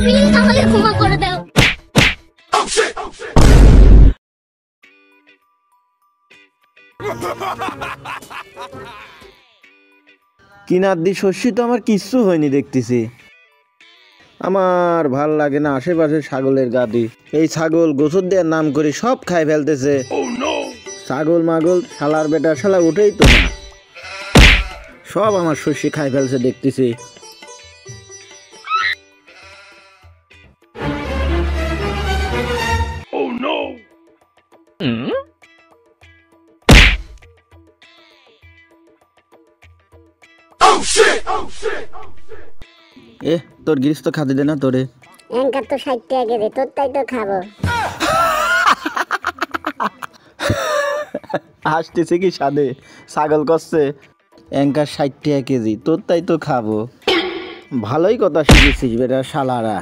Please আমাকে ক্ষমা করে দাও। কিনার শস্যি তো আমার কিচ্ছু হয়নি দেখতেছি। আমার ভাল লাগে না আশেপাশে ছাগলের গাদি। এই ছাগল গোসর দেওয়ার নাম করে সব খাই ফেলতেছে। ছাগল মাগল শালার বেটা শালা উঠেই তো না, সব আমার শস্য খাই ফেলছে দেখতেছি। তোর গিরিশ তো খাতে দে না তোরে। এঙ্কার তো 60 টাকা কেজি, তোর তাই তো খাবো। হাসতেছে কি সাদে ছাগল করছে। এঙ্কার 60 টাকা কেজি, তোর তাই তো খাবো। ভালোই কথা শিখেছিস বেটা শালারা।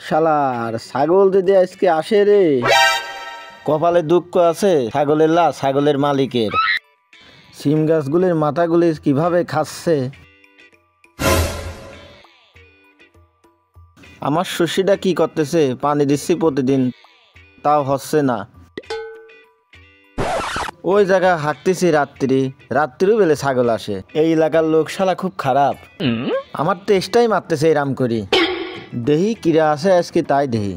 শালার ছাগল যদি আজকে আসে রে, কপালে দুঃখ আছে ছাগলের লা ছাগলের মালিকের। সিম গাছগুলির মাথাগুলি কিভাবে খাচ্ছে। আমার শস্যটা কি করতেছে, পানি দিচ্ছি প্রতিদিন তাও হচ্ছে না। ওই জায়গা হাঁটতেছি রাত্রিও বেলে ছাগল আসে। এই এলাকার লোক শালা খুব খারাপ। আমার তেষ্টাই মারতেছে এরাম করি। দেহি কিরা আছে আজকে তাই দেহি।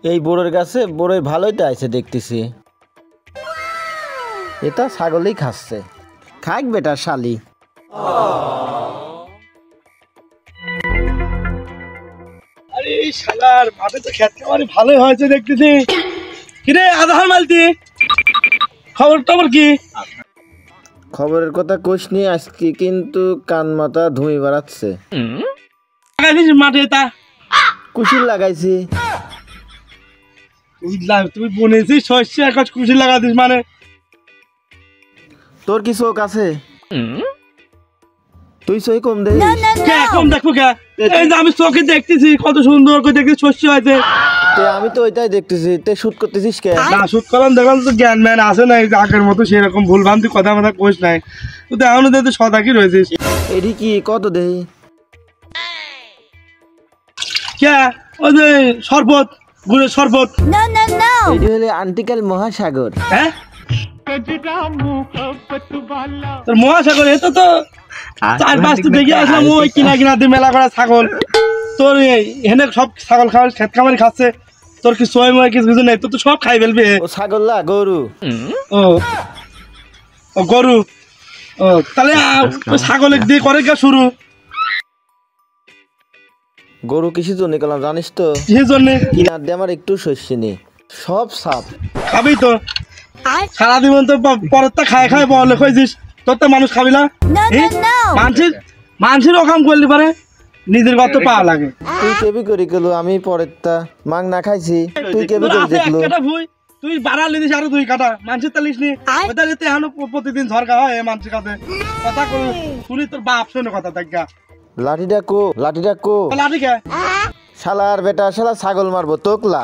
এই বড়োর গাছে বড়োই ভালোই তো আছে দেখতেছি। এটা ছাগলই খাচ্ছে, খাক বেটা শালি। আরে এই শালার মাঠে তো খেত খামারি ভালোই হয়েছে দেখতেছি। কিরে আধার মালতি, খবর টবর কি? খবরের কথা কোষ নি, আজকে কিন্তু কান মাথা ধুই বাড়াচ্ছে। লাগাইছিস মাঠে তা? কুশিল লাগাইছি। তুমি বনেছিস শস্য এখন কুশি লাগাতিস মানে? তোর কি চোখ আছে? তুই সই কম দে। কম দেখবো কে? এই যে আমি চোখে দেখতেছি কত সুন্দর করে দেখতেছি শস্য হয়েছে। আমি তো ওইটাই দেখতেছি, তে শুট করতেছিস কে? না শুট করলাম দেখলাম তো জ্ঞান ম্যান আছে না আগের মতো সেরকম ভুল ভ্রান্তি কথা মাথা কোষ নাই। তুই তো এখনো দেখতে সদা কি রয়েছিস। এটি কি কত দেহি? কে? ওই যে শরবত, গুড়ের শরবত। এটি হলে আন্টিকাল মহাসাগর। হ্যাঁ তোর মহাসাগর, এত তো 4-5 দেখে আসলাম ওই কিনা দিয়ে মেলা করা ছাগল। তোর এখানে সব ছাগল খাওয়ার খেত খামারি খাচ্ছে, তোর কি সময় ময় কিছু নেই, তোর তো সব খাই ফেলবে। ও ছাগল না গরু। ও গরু। ও তাহলে ছাগলের দিয়ে করে কে শুরু? গরু কিসের জন্য করলাম জানিস তো? কিসের জন্য? কিনার দিয়ে আমার একটু শস্য নেই, সব সাপ খাবি তো সারা জীবন তো পরেরটা খায় খায় বলে হয়েছিস। তোর তো মানুষ খাবি না। মানুষের অকাম করলে পারে নিজের গত পাওয়া লাগে। তুই কেবি করি গেল, আমি পরেরটা মাং না খাইছি, তুই কেবি করে দেখলো। তুই বাড়ালি দিস আরো 2 কাটা মানুষের তালিস নি। ওটা যেতে এখন প্রতিদিন ঝরকা হয় মানুষের কাছে কথা শুনি। তোর বাপ শোনে কথা দেখা। লাঠিটা কো, লাঠিটা কো। লাঠি কে? শালার বেটা শালা ছাগল মারবো তোকলা।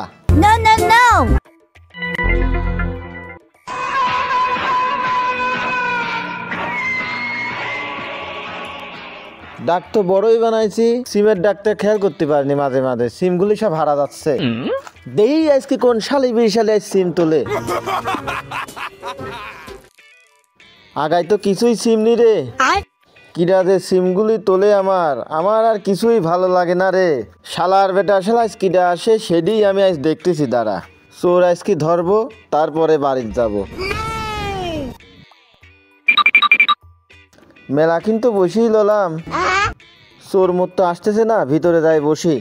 ডাক তো বড়ই বানাইছি, সিমের ডাকটা খেয়াল করতে পারিনি। মাঝে মাঝে সিমগুলি সব হারা যাচ্ছে। দেই আজকে কোন শালি বিশালে সিম তোলে। আগাই তো কিছুই সিম নি রে। কিরা যে সিমগুলি তোলে আমার আর কিছুই ভালো লাগে না রে। শালার বেটা শালা কিরা আসে সেদিই আমি আজ দেখতেছি। দাঁড়া চোর আজকে ধরবো, তারপরে বাড়িতে যাব। মেলা কিন্তু বসেই ললাম, চোর মোট তো আসতেছে না, ভিতরে যাই বসি।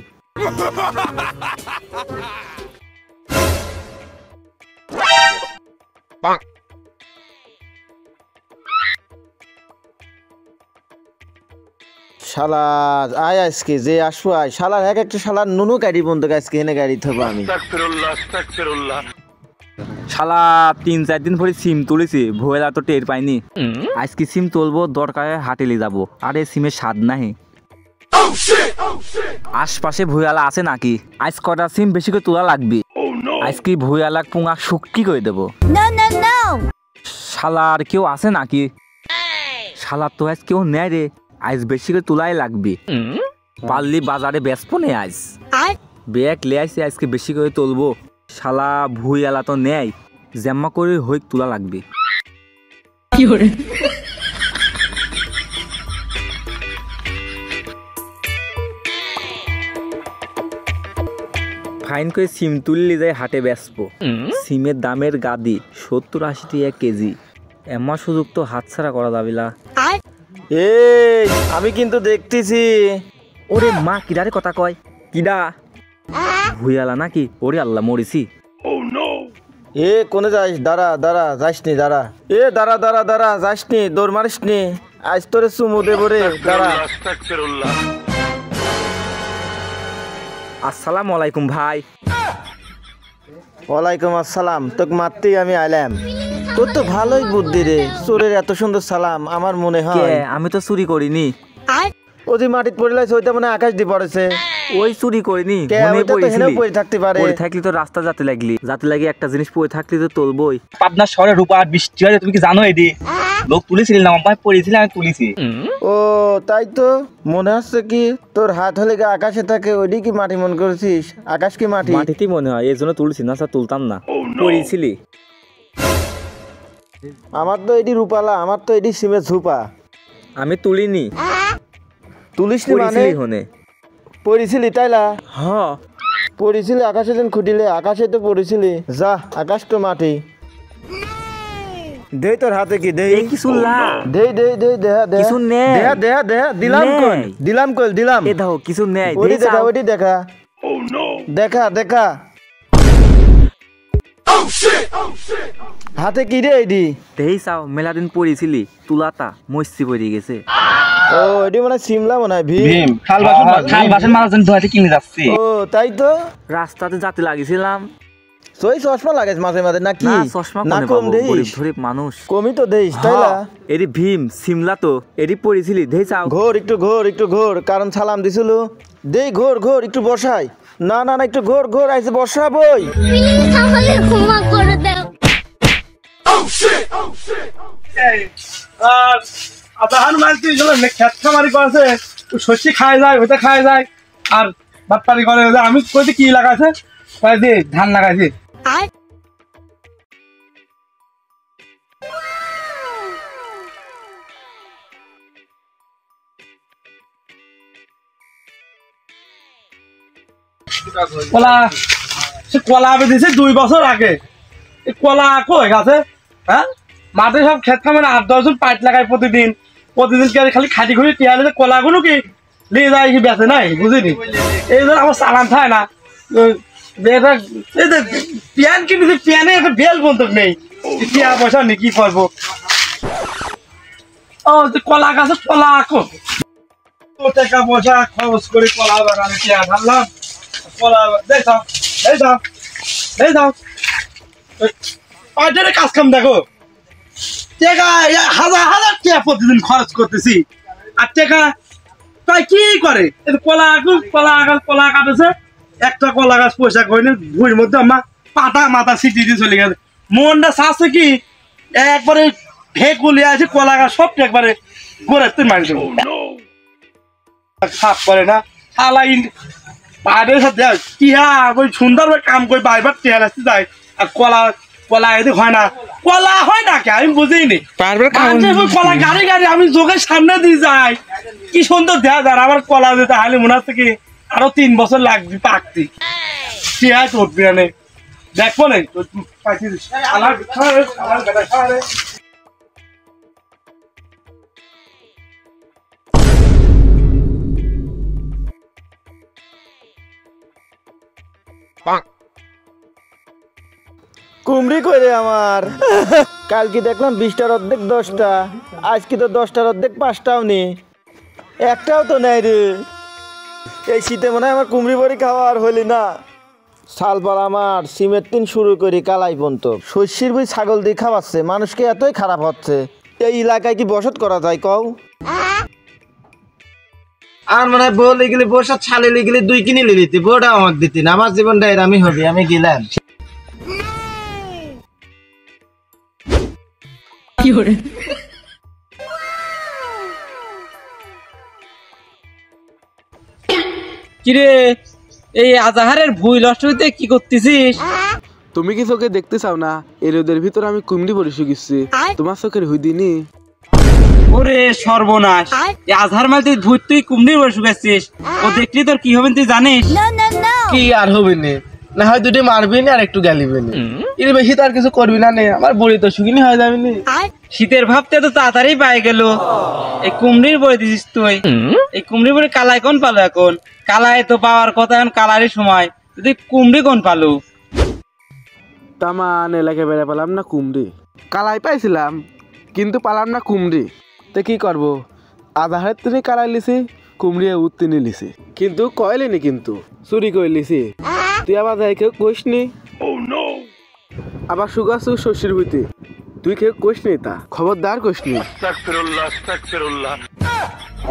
শালা আয় আজকে যে আসবো আয়, শালার এক একটা শালার নুনু গাড়ি বন্ধ আজকে এনে গাড়ি থবো আমি। শালা 3-4 দিন পরে সিম তুলেছি, ভোয়েলা তো টের পাইনি। আজকে সিম তুলবো, দরকারে হাটেলে যাবো। আরে সিমের স্বাদ নাহি। আশপাশে ভুয়ালা আছে নাকি? আজ কটা সিম বেশি করে তোলা লাগবে। আজকে ভুয়ালা পুঙা শুকি করে দেবো। শালা আর কেউ আছে নাকি? শালা তো আজ কেউ নেয় রে। আজ বেশি করে তুলাই লাগবে। পারলি বাজারে বেচবো নে আজ। ব্যাগ লে আইসি আজকে বেশি করে তুলবো। শালা ভুই এলা তো নেয়, জ্যাম্মা করে হই তোলা লাগবে। ফাইন করে সিম তুললি যায় হাটে বেচবো। সিমের দামের গাদি 70-80 টাকা কেজি। এমা সুযোগ তো হাতছাড়া করা যাবে না। এই আমি কিন্তু দেখতেছি। ওরে মা কিডারে কথা কয়, কিডা ভুইয়ালা নাকি? ওরে আল্লাহ মরিছি। এ কোনে যাইস? দাঁড়া দাঁড়া, যাসনি দাঁড়া। এ দাঁড়া দাঁড়া দাঁড়া, যাসনি, দৌড় মারিসনি। আজ তোরে চুমু দেবো রে, দাঁড়া। আসসালামু আলাইকুম ভাই। ওয়ালাইকুম আসসালাম। তোকে মারতেই আমি আইলাম। তোর তো ভালোই বুদ্ধি রে, চোরের এত সুন্দর সালাম। আমার মনে কে? হয় আমি তো চুরি করিনি। ওই মাটিত পড়িলাইছে, ওইটা মনে হয় আকাশ দিয়ে পড়েছে। ওই চুরি করিনি, কে? মনে ওইটা তো পড়েছিলি? হেনেও পড়ে থাকতে পারে। পড়ে থাকলি তো রাস্তা যাতে লাগি একটা জিনিস পড়ে থাকলি তো তুলবই। পাবনা শহরে রূপা আর বৃষ্টি হয়, তুমি কি জানো? এদি লোক তুলেছিলেন না, আমি পড়েছিল, আমি তুলিছি। ও তাই তো মনে হচ্ছে। কি তোর হাত হলে কি আকাশে থাকে? ওইটি কি মাটি মন করেছিস? আকাশ কি মাটি? মাটিতেই মনে হয়, এই জন্য তুলছি, না স্যার তুলতাম না। পড়েছিলি? আমার তো এটি রূপালা, আমার তো এটি সিমের ঝুপা। আমি তুলিনি। তুলিসনি মানে? পড়েছিলি হনে? পড়েছিলি তাইলা? হ্যাঁ পড়েছিলি আকাশে যেন খুঁটিলে, আকাশে তো পড়েছিলি। যা, আকাশ তো মাটি। দে তোর হাতে কি দে? এই কিছু লা দে দে দে, দেহা দেহা কিছু নেই। দেহা দেহা দেহা, দিলাম কই? নেই। দিলাম কই? দিলাম। এ দাও কিছু নেই। ওইটি দেখা, ওইটি দেখা। দেখা দেখা। হাতে কি রে এডি? দেই চাও, মেলা দিন পড়েছিলি, তুলাতা মস্তি পড়ে গেছে। ও এডি মানে সিমলা মনে হয়। ভীম খাল বাসন মারার জন্য ধোয়াতে কিনে যাচ্ছি। ও তাই তো। রাস্তাতে যাতে লাগিয়েছিলাম। সই চশমা লাগাইছ মাঝে মাঝে নাকি? না চশমা না কোনে কম পাবো, দেইস? গরিব গরিব মানুষ। কমই তো দেইস তাইলা? এরি ভীম সিমলা তো, এরি পড়েছিলি, দেই চাও। ঘোর একটু ঘোর, একটু ঘোর, কারণ সালাম দিছিল। দেই ঘোর ঘোর, একটু বসাই। না না না, একটু ঘোর ঘোর, আইছে বসাবই। প্লিজ আমাকে ক্ষমা করে দাও। আর আদাহান মারতে গেলে খেত খামারি করেছে, শস্য খায় যায়, ওইটা খায় যায়। আর বাটপারি করে, আমি কইতে কি লাগাইছে? কয়েছে ধান লাগাইছে। কলা, সে কলা বেঁধেছে 2 বছর আগে। এই কলা কই গাছে? হ্যাঁ, মাঠে সব ক্ষেত খামারে 8-10 জন পাইট লাগায় প্রতিদিন। খালি খাটি খুঁড়ি টিয়ালে কলাগুলো কি নিয়ে যায়, কি বেঁচে নাই, বুঝিনি। এই জন্য আমার চালান থাকে না। পিয়ান কিনেছি, পিয়ানে একটা বেল বন্ধক নেই। টিয়া পয়সা নেই, কি করবো? ও কলা গাছে কলা কো টাকা পয়সা খরচ করে কলা বাগানে টিয়া ঢাললাম। কলা দেখ পাইটারে কাজ কাম দেখো। টাকা হাজার হাজার টাকা প্রতিদিন খরচ করতেছি, আর টাকা তাই কি করে? কলা কাটেছে, একটা কলা গাছ পয়সা করিনি, ভুঁড়ির মধ্যে আমার পাতা মাথা ছিটি দিয়ে চলে গেছে। মনটা চাচ্ছে কি একবারে ঢেকুলি আছে, কলা গাছ সব একবারে গোড়াতে মারি দেবো। সাপ করে না শালাই পাহাড়ের সাথে টিয়া ওই সুন্দর কাম করে বাইবার টিয়া আসতে যায়। আর কলা এদিক হয় না, কলা হয় না কে আমি বুঝিনি। কলা গাড়ি গাড়ি আমি চোখের সামনে দিয়ে যাই, কি সুন্দর দেয়া যায়। আমার কলা যেতে হালি মনে হচ্ছে কি আরো 3 বছর লাগবে পাকতি। টিয়া চটবি না, দেখবো না। কুমড়ি কইরে আমার। কালকে দেখলাম 20টার অর্ধেক 10টা, আজকে তো 10টার অর্ধেক 5টাও নেই, একটাও তো নেই রে। এই শীতে মনে হয় আমার কুমড়ি বড়ি খাওয়া আর হইলি না। শালপাল আমার সিমের টিন শুরু করি কালাই পর্যন্ত শস্যের বই ছাগল দিয়ে খাওয়াচ্ছে। মানুষকে এতই খারাপ হচ্ছে। এই এলাকায় কি বসত করা যায় কও? আর মানে বউ লিগলি বসা ছালে লিগলি 2 কিনে লিলিতি, বউটা আমাকে দিতি না। আমার জীবনটা এরামই হবে, আমি গেলাম। কিরে এই আজাহারের ভুই নষ্ট হইতে কি করতেছিস? তুমি কি চোখে দেখতে চাও না এই রোদের ভিতর আমি কুমড়ি পরে শুকিয়েছি? তোমার চোখের হুই দিনি? ওরে সর্বনাশ, এই আজহার মালতে ভুই তুই কুমড়ি বসে শুকাচ্ছিস, ও দেখলি তোর কি হবে তুই জানিস? কি আর হবে না, না হয় দুটি মারবি না আর একটু গালিবি না, এর বেশি তো আর কিছু করবি না নে, আমার বড়ি তো শুকিনি হয়ে যাবে না। শীতের ভাবতে তো তাড়াতাড়ি পাই গেল। এই কুমড়ির বই দিছিস তুই, এই কুমড়ির বই কালাই কোন পালো এখন? কালাই তো পাওয়ার কথা, এখন কালারই সময়, তুই কুমড়ি কোন পালো? তামান এলাকায় বেড়া পেলাম না কুমড়ি, কালাই পাইছিলাম কিন্তু পালাম না কুমড়ি। তো কি করবো, আধারের তিনি কালাই লিছি, কুমড়িয়ে উত্তিনি লিছি, কিন্তু কয়লিনি, কিন্তু চুরি করে লিছি। তুই আবার যাই কেউ কোষ নি, আবার শুকাছু শস্যের হইতে, তুই কেউ কোষ নি, তা খবরদার কোষ নি।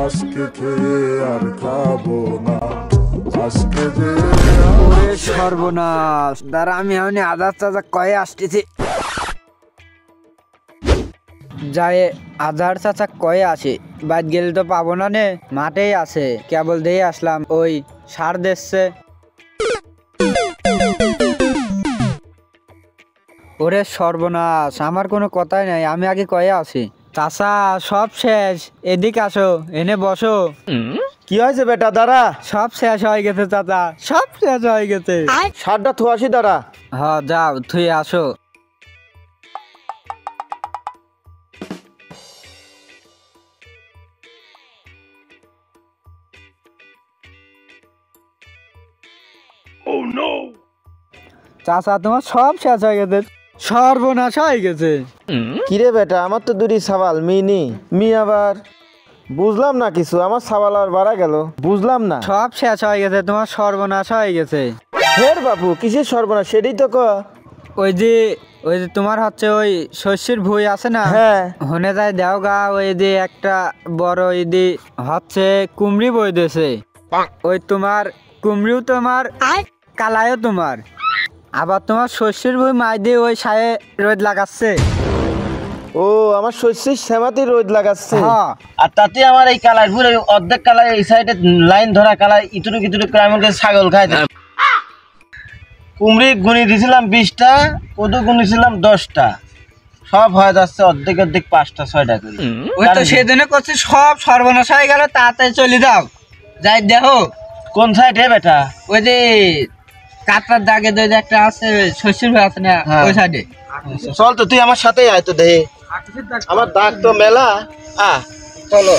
আজকে খেয়ে আর খাবো না, আজকে যে ওরে সর্বনাশ, দাঁড়া আমি এমনি আধার চাচা কয়ে আসতেছি। যায় আধার চাচা কয়ে আসে, বাদ গেলে তো পাবো না নে, মাঠেই আছে, কেবল দিয়ে আসলাম, ওই সার দিচ্ছে। ওরে সর্বনাশ, আমার কোনো কথাই নাই, আমি আগে কয়ে আসি। চাচা সব শেষ, এদিকে আসো, এনে বসো। কি হয়েছে বেটা? দাঁড়া, সব শেষ হয়ে গেছে চাচা, সব শেষ হয়ে গেছে। সারটা থুয়াসি, দাঁড়া। হ যাও তুই আসো। চাচা তোমার সব শেষ হয়ে গেছে, সর্বনাশ হয়ে গেছে। কিরে বেটা, আমার তো দুটি সাবাল মিনি মি, আবার বুঝলাম না কিছু, আমার সাবাল আর বাড়া গেল, বুঝলাম না। সব শেষ হয়ে গেছে, তোমার সর্বনাশ হয়ে গেছে। ফের বাপু কিসের সর্বনাশ, সেটাই তো ক। ওই যে তোমার হচ্ছে ওই শস্যের ভুই আছে না, হ্যাঁ, হনে যায় দেও গা, ওই যে একটা বড় ইদি হচ্ছে কুমড়ি বই দিয়েছে, ওই তোমার কুমড়িও তোমার, কালাইও তোমার, আবার তোমার শস্যের ভুই মাই দিয়ে ওই সায়ে রোদ লাগাচ্ছে। ও আমার শস্যের শ্যামাতে রোদ লাগাচ্ছে। হ্যাঁ, আর তাতে আমার এই কালাই পুরো অর্ধেক কালাই এই সাইডে লাইন ধরা কালাই ইতুটুক ইতুটুক করে আমাকে ছাগল খায়। কুমড়ি গুনি দিয়েছিলাম 20টা, কদু গুনিছিলাম 10টা, সব হয়ে যাচ্ছে অর্ধেক অর্ধেক 5টা 6টা করে। ওই তো সেদিনে করছি, সব সর্বনাশ হয়ে গেল, তাড়াতাড়ি চলে যাও, যাই দেখো কোন সাইডে বেটা? ওই যে কাটার দাগে যে একটা আছে শস্যের ভুই আছে না, ওই সাইডে। চল তো তুই আমার সাথেই আয় তো, দেখে আমার দাগ তো মেলা। চলো।